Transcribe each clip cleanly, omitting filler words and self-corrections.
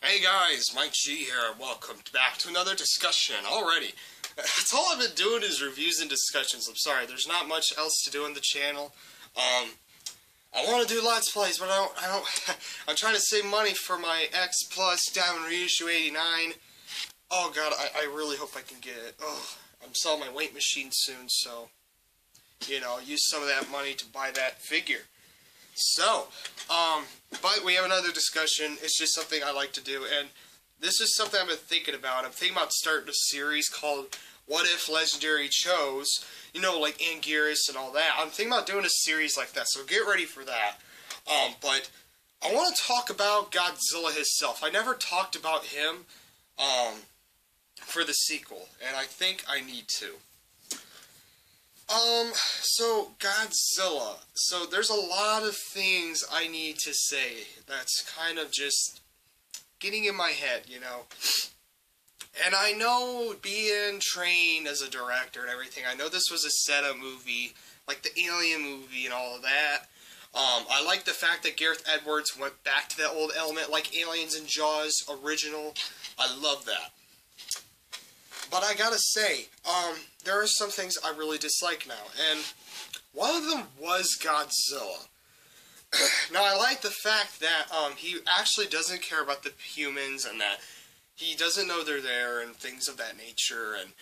Hey guys, Mike G here, welcome back to another discussion already. That's all I've been doing is reviews and discussions. I'm sorry, there's not much else to do on the channel. I want to do Let's Plays, but I don't, I'm trying to save money for my X Plus Diamond Reissue 89. Oh god, I really hope I can get it. Oh, I'm selling my weight machine soon, so, you know, use some of that money to buy that figure. So, but we have another discussion. It's just something I like to do, and this is something I've been thinking about. I'm thinking about starting a series called What If Legendary Chose, you know, like Anguirus and all that. I'm thinking about doing a series like that, so get ready for that. But I want to talk about Godzilla himself. I never talked about him, for the sequel, and I think I need to. So Godzilla. So there's a lot of things I need to say that's kind of just getting in my head, you know. And I know being trained as a director and everything, I know this was a setup movie, like the Alien movie and all of that. I like the fact that Gareth Edwards went back to that old element like Aliens and Jaws original. I love that. But I gotta say, there are some things I really dislike now, and one of them was Godzilla. Now, I like the fact that he actually doesn't care about the humans, and that he doesn't know they're there, and things of that nature. And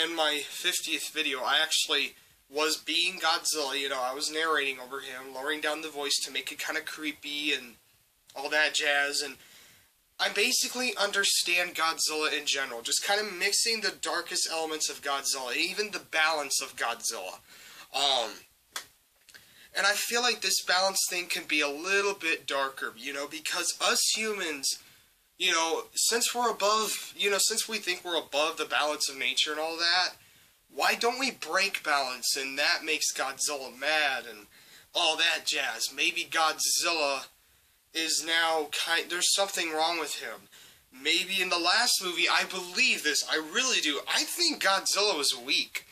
in my 50th video, I actually was being Godzilla. You know, I was narrating over him, lowering down the voice to make it kind of creepy and all that jazz, and I basically understand Godzilla in general, just kind of mixing the darkest elements of Godzilla, even the balance of Godzilla. And I feel like this balance thing can be a little bit darker, you know, because us humans, you know, since we're above, you know, since we think we're above the balance of nature and all that, why don't we break balance, and that makes Godzilla mad and all that jazz. Maybe Godzilla is now there's something wrong with him. Maybe in the last movie, I believe this, I really do. I think Godzilla was weak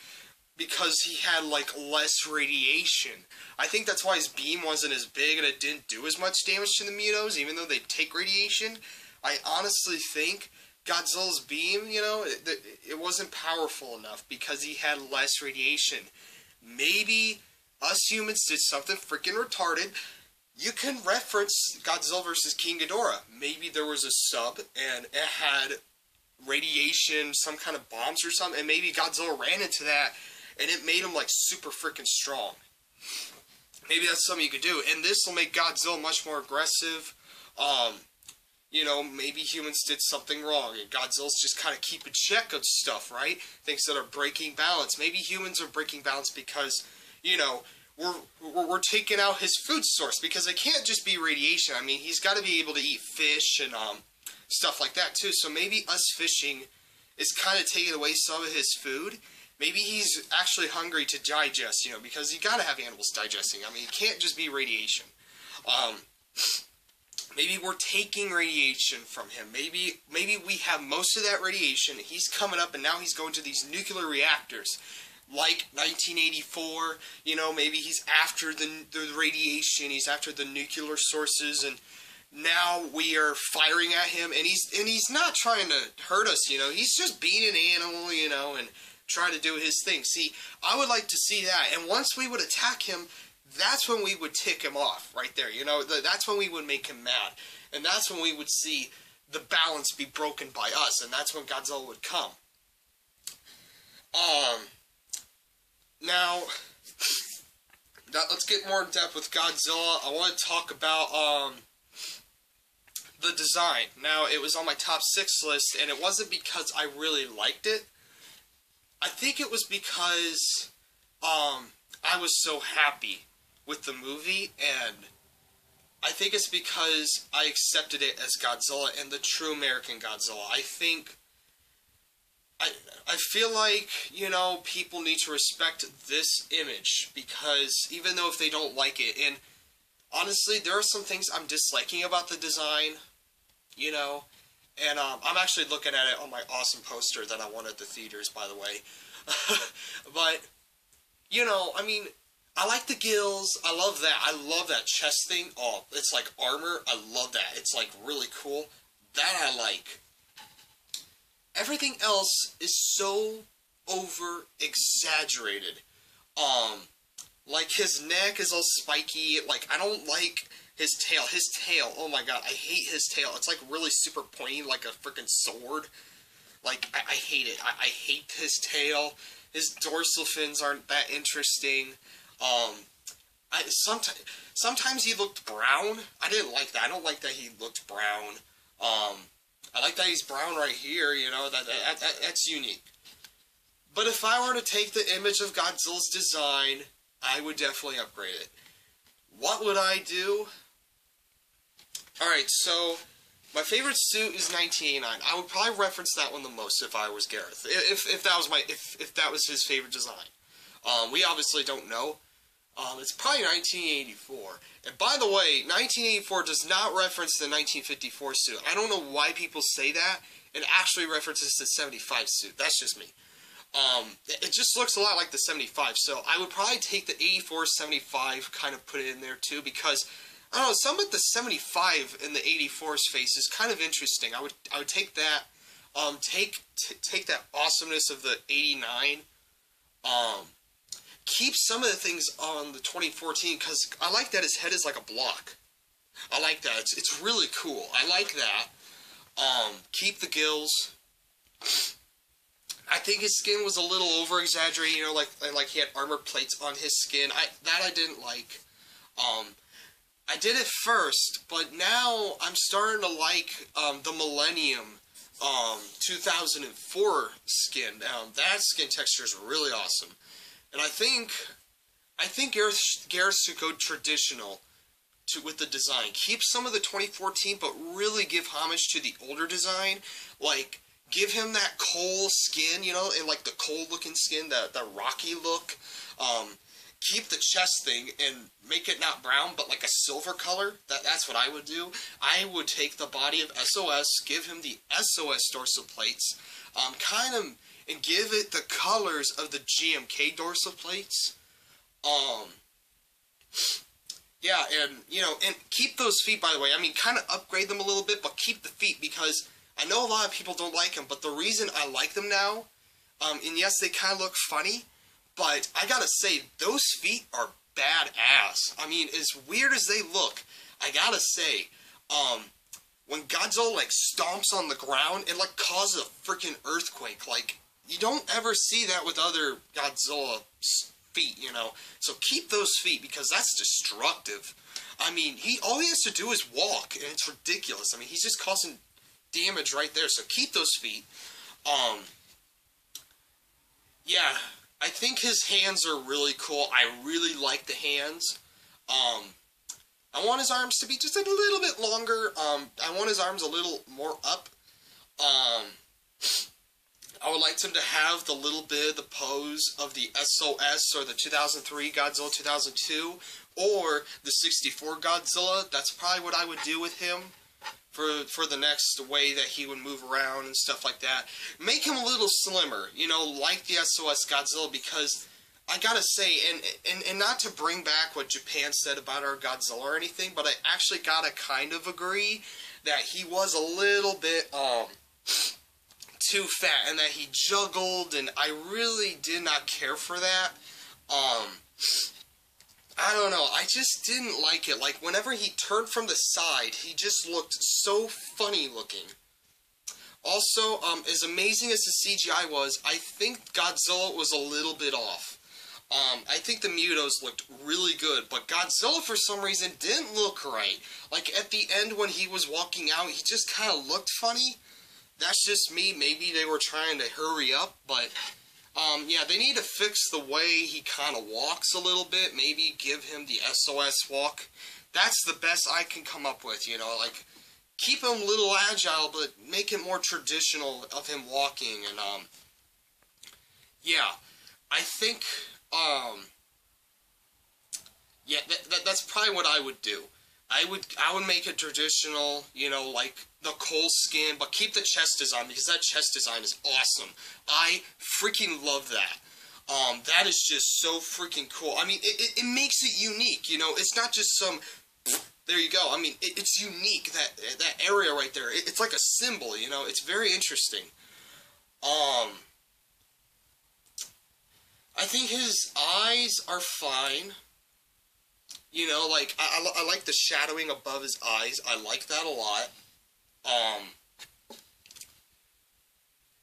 because he had, like, less radiation. I think that's why his beam wasn't as big and it didn't do as much damage to the Mutos, even though they take radiation. I honestly think Godzilla's beam, you know, it wasn't powerful enough because he had less radiation. Maybe us humans did something freaking retarded. You can reference Godzilla vs. King Ghidorah. Maybe there was a sub, and it had radiation, some kind of bombs or something, and maybe Godzilla ran into that, and it made him, like, super freaking strong. Maybe that's something you could do, and this will make Godzilla much more aggressive. You know, maybe humans did something wrong, and Godzilla's just kind of keeping check of stuff, right? Things that are breaking balance. Maybe humans are breaking balance because, you know, we're taking out his food source, because it can't just be radiation. I mean, he's got to be able to eat fish and stuff like that too. So maybe us fishing is kind of taking away some of his food. Maybe he's actually hungry to digest, you know, because you got to have animals digesting. I mean, it can't just be radiation. Maybe we're taking radiation from him. Maybe we have most of that radiation. He's coming up, and now he's going to these nuclear reactors. Like 1984, you know, maybe he's after the radiation, he's after the nuclear sources, and now we are firing at him, and he's not trying to hurt us, you know, he's just being an animal, you know, and trying to do his thing. See, I would like to see that, and once we would attack him, that's when we would tick him off, right there, you know, that's when we would make him mad, and that's when we would see the balance be broken by us, and that's when Godzilla would come. Now, let's get more in depth with Godzilla. I want to talk about the design. Now, it was on my top 6 list, and it wasn't because I really liked it. I think it was because I was so happy with the movie, and I think it's because I accepted it as Godzilla and the true American Godzilla. I feel like, you know, people need to respect this image, because even though if they don't like it, and honestly, there are some things I'm disliking about the design, you know, and I'm actually looking at it on my awesome poster that I won at the theaters, by the way. But, you know, I mean, I like the gills. I love that. I love that chest thing. Oh, it's like armor. I love that. It's like really cool. That I like. Everything else is so over-exaggerated. Like, his neck is all spiky. Like, I don't like his tail. His tail, oh my god, I hate his tail. It's, like, really super pointy, like a freaking sword. Like, I hate it. I hate his tail. His dorsal fins aren't that interesting. Sometimes he looked brown. I didn't like that. I don't like that he looked brown. I like that he's brown right here, you know, that's unique. But if I were to take the image of Godzilla's design, I would definitely upgrade it. What would I do? Alright, so my favorite suit is 1989. I would probably reference that one the most if I was Gareth. If that was his favorite design. We obviously don't know. It's probably 1984. And by the way, 1984 does not reference the 1954 suit. I don't know why people say that. It actually references the 75 suit. That's just me. It just looks a lot like the 75. So I would probably take the 84, 75, kind of put it in there too, because I don't know, some of the 75 in the 84's face is kind of interesting. I would take that. Take that awesomeness of the 89. Keep some of the things on the 2014, because I like that his head is like a block. I like that. It's really cool. I like that. Keep the gills. I think his skin was a little over-exaggerated, you know, like he had armor plates on his skin. I didn't like. I did it first, but now I'm starting to like the Millennium 2004 skin. That skin texture is really awesome. And I think Gareth should go traditional with the design. Keep some of the 2014, but really give homage to the older design. Like, give him that coal skin, you know, and like the coal-looking skin, the rocky look. Keep the chest thing and make it not brown, but like a silver color. That's what I would do. I would take the body of SOS, give him the SOS dorsal plates, and give it the colors of the GMK dorsal plates. Yeah, and, you know, and keep those feet, by the way. I mean, kind of upgrade them a little bit, but keep the feet, because I know a lot of people don't like them, but the reason I like them now, and yes, they kind of look funny, but I gotta say, those feet are badass. I mean, as weird as they look, I gotta say, when Godzilla, like, stomps on the ground, it, like, causes a freaking earthquake. Like, you don't ever see that with other Godzilla feet, you know. So keep those feet, because that's destructive. I mean, all he has to do is walk, and it's ridiculous. I mean, he's just causing damage right there. So keep those feet. Yeah, I think his hands are really cool. I really like the hands. I want his arms to be just a little bit longer. I want his arms a little more up. I would like him to have the little bit of the pose of the SOS or the 2003 Godzilla 2002 or the 64 Godzilla. That's probably what I would do with him for the next way that he would move around and stuff like that. Make him a little slimmer, you know, like the SOS Godzilla, because I gotta say, and not to bring back what Japan said about our Godzilla or anything, but I actually gotta kind of agree that he was a little bit, too fat, and that he juggled, and I really did not care for that. I don't know, I just didn't like it. Like, whenever he turned from the side, he just looked so funny looking. Also, as amazing as the CGI was, I think Godzilla was a little bit off. I think the Mutos looked really good, but Godzilla, for some reason, didn't look right. Like, at the end when he was walking out, he just kind of looked funny. That's just me. Maybe they were trying to hurry up, but, yeah, they need to fix the way he kind of walks a little bit. Maybe give him the SOS walk. That's the best I can come up with, you know, like, keep him a little agile, but make it more traditional of him walking, and, yeah, I think, yeah, that's probably what I would do. I would make it traditional, you know, like the coal skin, but keep the chest design, because that chest design is awesome. I freaking love that. That is just so freaking cool. I mean, it makes it unique, you know. It's not just some there you go. I mean, it's unique, that area right there. It's like a symbol, you know? It's very interesting. I think his eyes are fine. You know, like, I like the shadowing above his eyes. I like that a lot.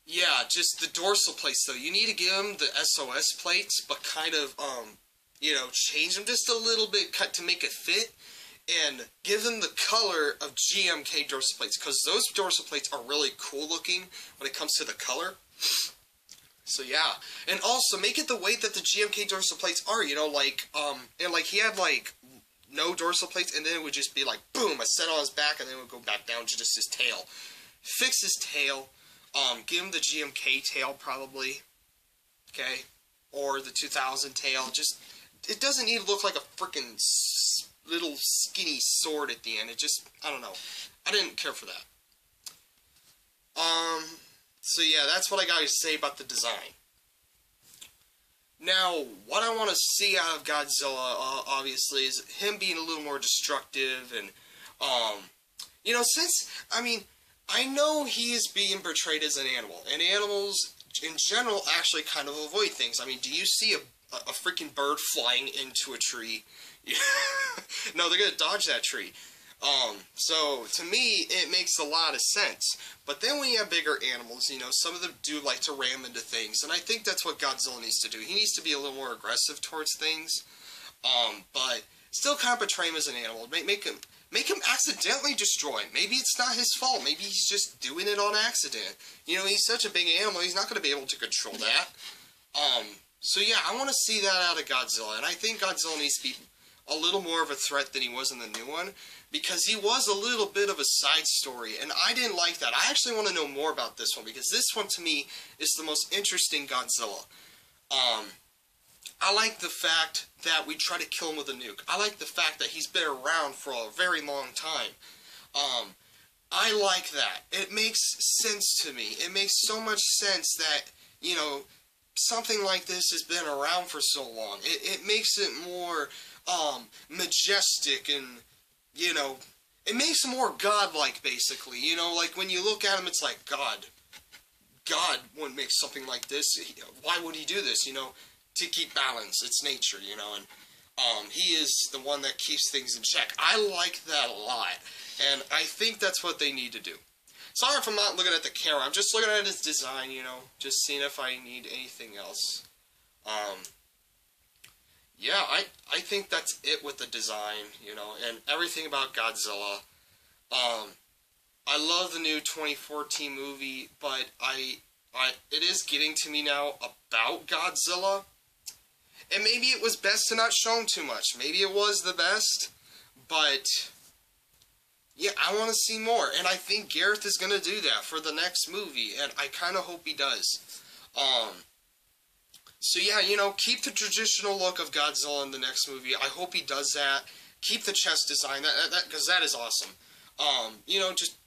Yeah, just the dorsal plates, though. You need to give him the SOS plates, but kind of, you know, change them just a little bit to make it fit. And give them the color of GMK dorsal plates, because those dorsal plates are really cool looking when it comes to the color. So yeah, and also make it the way that the GMK dorsal plates are, you know, like, and like he had like no dorsal plates, and then it would just be like, boom, a set on his back, and then it would go back down to just his tail. Fix his tail, give him the GMK tail probably, okay, or the 2000 tail. Just, it doesn't need to look like a freaking little skinny sword at the end. It just, I don't know, I didn't care for that. So yeah, that's what I got to say about the design. Now, what I want to see out of Godzilla, obviously, is him being a little more destructive, and, you know, since, I mean, I know he is being portrayed as an animal, and animals, in general, actually kind of avoid things. I mean, do you see a freaking bird flying into a tree? No, they're going to dodge that tree. So, to me, it makes a lot of sense. But then when you have bigger animals, you know, some of them do like to ram into things, and I think that's what Godzilla needs to do. He needs to be a little more aggressive towards things, but still kind of portray him as an animal. Make him accidentally destroy him. Maybe it's not his fault. Maybe he's just doing it on accident. You know, he's such a big animal, he's not going to be able to control that. So yeah, I want to see that out of Godzilla, and I think Godzilla needs to be a little more of a threat than he was in the new one, because he was a little bit of a side story, and I didn't like that. I actually want to know more about this one, because this one, to me, is the most interesting Godzilla. I like the fact that we try to kill him with a nuke. I like the fact that he's been around for a very long time. I like that. It makes sense to me. It makes so much sense that, you know, something like this has been around for so long. It makes it more majestic, and, you know, it makes him more godlike, basically. You know, like, when you look at him, it's like, God wouldn't make something like this. Why would he do this, you know? To keep balance. It's nature, you know, and he is the one that keeps things in check. I like that a lot, and I think that's what they need to do. Sorry if I'm not looking at the camera. I'm just looking at his design, you know, just seeing if I need anything else. Yeah, I think that's it with the design, you know, and everything about Godzilla. I love the new 2014 movie, but it is getting to me now about Godzilla. And maybe it was best to not show him too much. Maybe it was the best, but yeah, I want to see more. And I think Gareth is going to do that for the next movie, and I kind of hope he does. So yeah, you know, keep the traditional look of Godzilla in the next movie. I hope he does that. Keep the chest design, because that is awesome. You know, just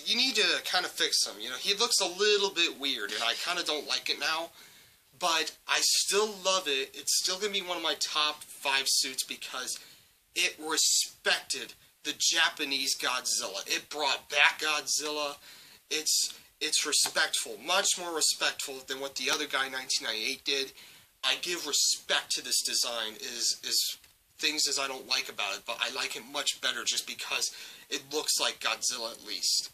you need to kind of fix him. You know, he looks a little bit weird, and I kind of don't like it now. But I still love it. It's still going to be one of my top 5 suits, because it respected the Japanese Godzilla. It brought back Godzilla. It's respectful, much more respectful than what the other guy in 1998 did. I give respect to this design, is things as I don't like about it, but I like it much better just because it looks like Godzilla at least.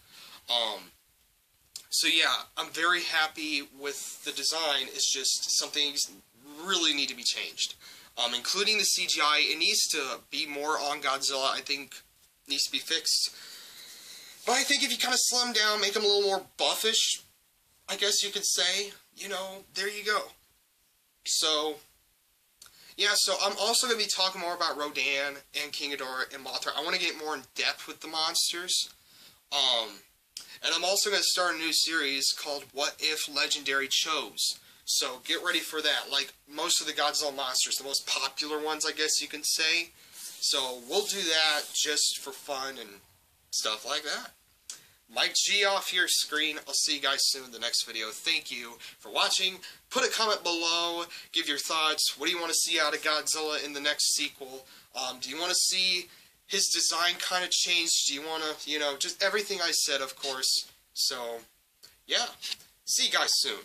So yeah, I'm very happy with the design. It's just some things really need to be changed. Including the CGI, it needs to be more on Godzilla, I think needs to be fixed. But I think if you kind of slim down, make him a little more buffish, I guess you could say, you know, there you go. So, yeah, so I'm also going to be talking more about Rodan and King Ghidorah and Mothra. I want to get more in depth with the monsters. And I'm also going to start a new series called What If Legendary Chose. So get ready for that. Like most of the Godzilla monsters, the most popular ones, I guess you can say. So we'll do that just for fun and stuff like that. Mike G off your screen. I'll see you guys soon in the next video. Thank you for watching. Put a comment below. Give your thoughts. What do you want to see out of Godzilla in the next sequel? Do you want to see his design kind of changed. Do you want to, just everything I said, of course. So, yeah. See you guys soon.